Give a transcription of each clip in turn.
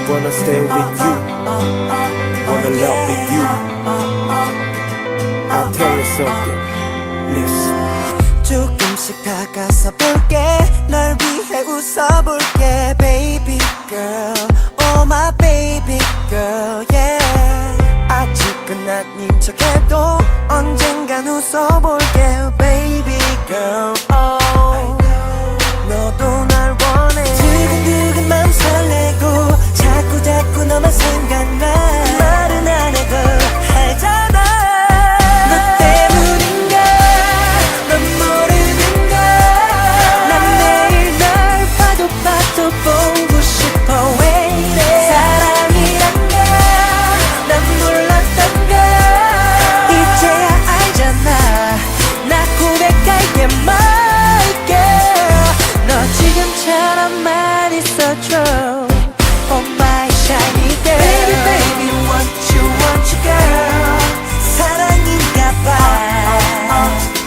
Wanna stay with you, wanna love with you. I'll tell you something, listen. 조금씩 다가서 볼게 널 위해 웃어볼게 baby girl oh my baby girl yeah 아직은 아닌 척해도 언젠간 웃어볼게 baby girl oh 너도 날 원해 두근두근 맘 설레고 자꾸 너만 생각나 말은 안 해도 알잖아 너 때문인가 넌 모르는가 난 매일 널 봐도 보고 싶어 왜 이래 사랑이란가 난 몰랐던가 이제야 알잖아 나 고백할게 my girl 너 지금처럼만 있어줘 Oh my shiny girl Baby baby want you girl 사랑인가 봐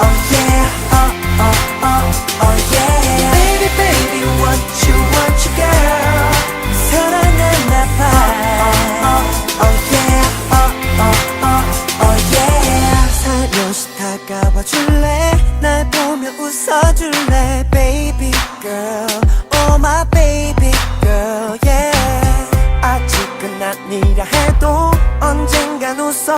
oh yeah oh yeah Baby baby want you girl 사랑하나 봐 oh yeah oh yeah 살며시 다가와 줄래 날 보며 웃어줄래 baby girl